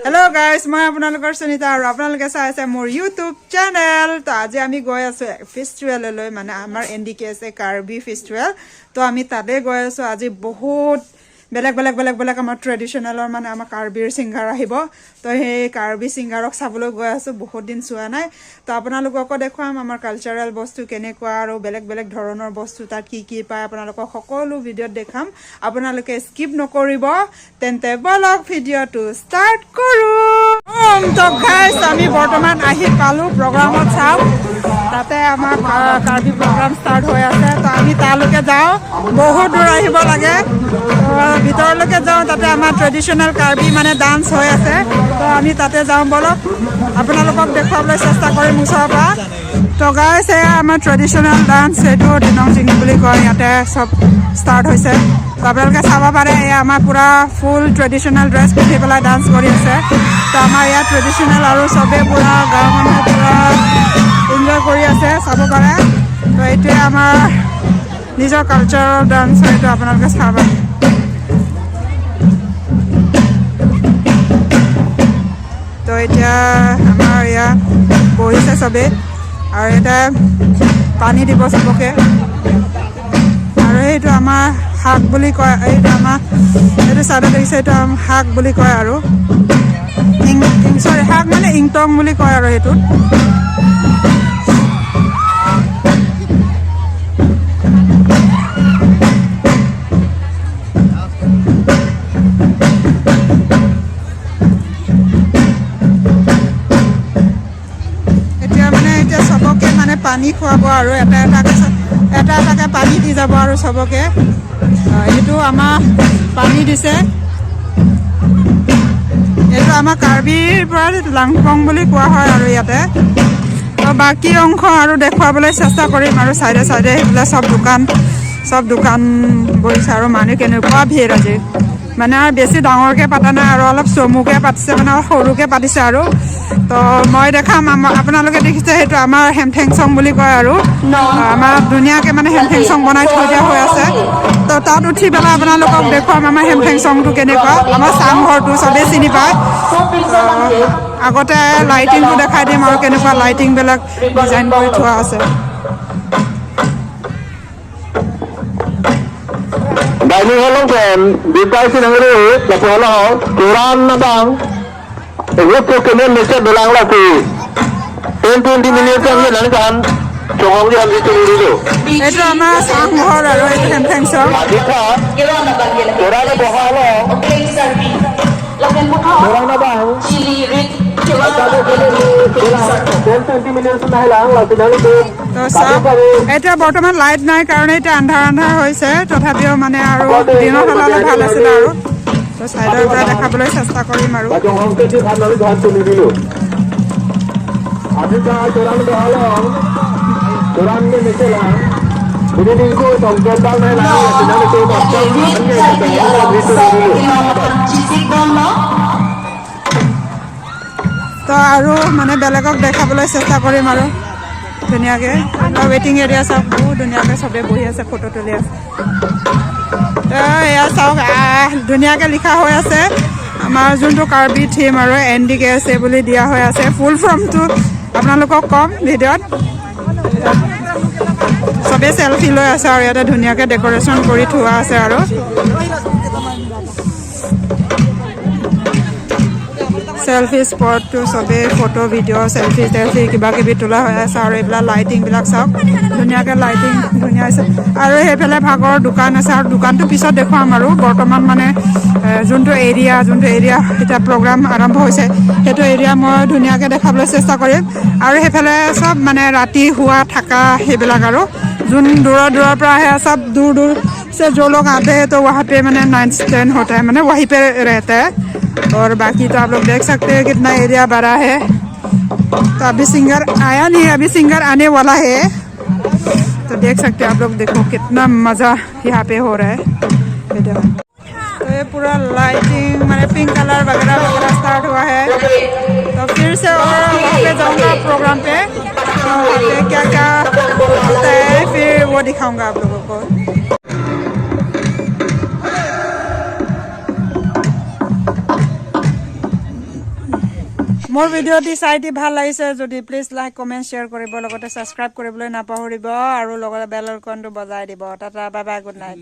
Hello guys, মই আপোনালোকৰ সুনিতা আৰু আপোনালোকে চাই আছে মোৰ YouTube channel. তো আজি আমি গৈ আছো ফেষ্টিভেললৈ মানে আমাৰ NDKSA কাৰ্বি ফেষ্টিভেল. তো আমি তাতে গৈ আছো আজি বহুত বেলেগ আমাৰ ট্ৰেডিশনেলৰ মানে আমাৰ কাৰ্বিৰ সিংগাৰ আহিব. তো সেই কাৰ্বি সিংগাৰক চাবলৈ গৈ আছো বহুত দিন চোৱা নাই. তো আপোনালোককো দেখুৱাম আমাৰ কালচাৰেল বস্তু কেনেকুৱা আৰু বেলেগ ধৰণৰ বস্তু তাত কি পায় আপোনালোকক সকলো ভিডিঅ'ত দেখাম. আপোনালোকে স্কিপ নকৰিব. তেন্তে বলক ভিডিঅ'টো ষ্টাৰ্ট কৰো. তো গাইস আমি বৰ্তমান আহি পালো প্ৰগ্ৰামত চাম. তাতে আমাৰ কাৰ্বি প্ৰগ্ৰাম ষ্টাৰ্ট হৈ আছে. তো আমি তালৈকে যাওঁ. বহুত দূৰ আহিব লাগে. ভিতৰলৈকে যাওঁ. তাতে আমাৰ ট্ৰেডিশনেল কাৰ্বি মানে ডান্স হৈ আছে. তো আমি তাতে যাওঁ বলক. আপোনালোকক দেখুৱাবলৈ চেষ্টা কৰিম ওচৰৰ পৰা. তো গাইস এয়া আমাৰ ট্ৰেডিশনেল ডান্স এইটো দিনং চিঙি বুলি কয়. ইয়াতে চব ষ্টাৰ্ট হৈছে. তো আপোনালোকে চাব পাৰে এয়া আমাৰ পুৰা ফুল ট্ৰেডিশনেল ড্ৰেছ পিন্ধি পেলাই ডান্স কৰি আছে. তো আমাৰ ইয়াত ট্ৰেডিশনেল আৰু চবেই পুৰা গাঁৱৰ মানুহে পুৰা এনজয় কৰি আছে চাব পাৰে. তো এইটোৱে আমাৰ নিজৰ কালচাৰৰ ডান্স এইটো আপোনালোকে চাব. তো এতিয়া আমাৰ ইয়াত বহিছে চবেই আৰু এটা পানী দিব চবকে. আৰু এইটো আমাৰ শাক বুলি কয়. এইটো আমাৰ এইটো চাইডত দেখিছে এইটো শাক বুলি কয় আৰু শাক মানে ইংটং বুলি কয় আৰু সেইটোত. এতিয়া চবকে মানে পানী খুৱাব আৰু এটা এটাকে পানী দি যাব আৰু চবকে. এইটো আমাৰ পানী দিছে. এইটো আমাৰ কাৰ্বিৰ পৰা লাংপং বুলি কোৱা হয় আৰু ইয়াতে. তো বাকী অংশ আৰু দেখুৱাবলৈ চেষ্টা কৰিম আৰু চাইডে সেইবিলাক চব দোকান বহিছে আৰু মানুহ কেনেকুৱা ভিৰ আজি. মানে আৰু বেছি ডাঙৰকৈ পাতা নাই আৰু অলপ চমুকৈ পাতিছে মানে সৰুকৈ পাতিছে আৰু. তো মই দেখাম আপোনালোকে দেখিছে সেইটো আমাৰ হেমথেং চং বুলি কয় আৰু আমাৰ ধুনীয়াকৈ মানে হেমথেং চং বনাই থৈ দিয়া হৈ আছে. তো তাত উঠি পেলাই আপোনালোকক দেখুৱাম আমাৰ হেমথেং চংটো কেনেকুৱা. আমাৰ চাংঘৰটো চবেই চিনি পায়. আগতে লাইটিংটো দেখাই দিম আৰু কেনেকুৱা লাইটিংবিলাক ডিজাইন কৰি থোৱা আছে. Dining hall kan detail sih nangru laporan turan nabang itu kemudian mesti belang lagi 10-20 minit kan nanti kan congong dia habis itu dulu itu আমাৰ চাংঘৰ আৰু এইটো হেমথেং চং. turan bohalo turan nabang এতিয়া বৰ্তমান লাইট নাই কাৰণে এতিয়া আন্ধাৰ হৈছে. তথাপিও মানে আৰু দিনত হ'লে ভাল আছিলে আৰু. তো চাইডৰ পৰা দেখাবলৈ চেষ্টা কৰিম আৰু. তো আৰু মানে বেলেগক দেখাবলৈ চেষ্টা কৰিম আৰু ধুনীয়াকৈ. ৱেটিং এৰিয়া চাওক বহুত ধুনীয়াকৈ চবেই বহি আছে ফটো তুলি আছে. এয়া চাওক ধুনীয়াকৈ লিখা হৈ আছে আমাৰ যোনটো কাৰ্বি থিম আৰু NDKSA বুলি দিয়া হৈ আছে. ফুল ফৰ্মটো আপোনালোকক ক'ম ভিডিঅ'ত. চবেই চেলফি লৈ আছে আৰু ইয়াতে ধুনীয়াকৈ ডেক'ৰেশ্যন কৰি থোৱা আছে আৰু. চেলফি স্পটটো চবেই ফটো ভিডিঅ' চেলফি কিবাকিবি তোলা হৈ আছে. আৰু এইবিলাক লাইটিংবিলাক চাওক ধুনীয়াকৈ লাইটিং ধুনীয়া আছে. আৰু সেইফালে ভাগৰ দোকান আছে আৰু দোকানটো পিছত দেখুৱাম আৰু. বৰ্তমান মানে যোনটো এৰিয়া এতিয়া প্ৰগ্ৰাম আৰম্ভ হৈছে সেইটো এৰিয়া মই ধুনীয়াকৈ দেখাবলৈ চেষ্টা কৰিম. আৰু সেইফালে চব মানে ৰাতি শোৱা থাকা সেইবিলাক আৰু যোন দূৰৰ পৰা আহে চব दूर से जो लोग आते हैं तो वहाँ पे मैंने नाइट स्टैंड होता है मैंने वहीं पे रहता है. और बाकी तो आप लोग देख सकते हैं कितना एरिया बड़ा है. तो अभी सिंगर आया नहीं, अभी सिंगर आने वाला है. तो देख सकते हैं आप लोग. देखो कितना मज़ा यहाँ पे हो रहा है. तो ये पूरा लाइटिंग मैंने पिंक कलर वगैरह स्टार्ट हुआ है. तो फिर से और वहाँ पे जाऊँगा प्रोग्राम पे. क्या होता है फिर वो दिखाऊँगा आप लोगों को. মোৰ ভিডিঅ'টি চাই দি ভাল লাগিছে যদি প্লিজ লাইক কমেণ্ট শ্বেয়াৰ কৰিব লগতে ছাবস্ক্ৰাইব কৰিবলৈ নাপাহৰিব আৰু লগতে বেল আইকনটো বজাই দিব tata bye bye good night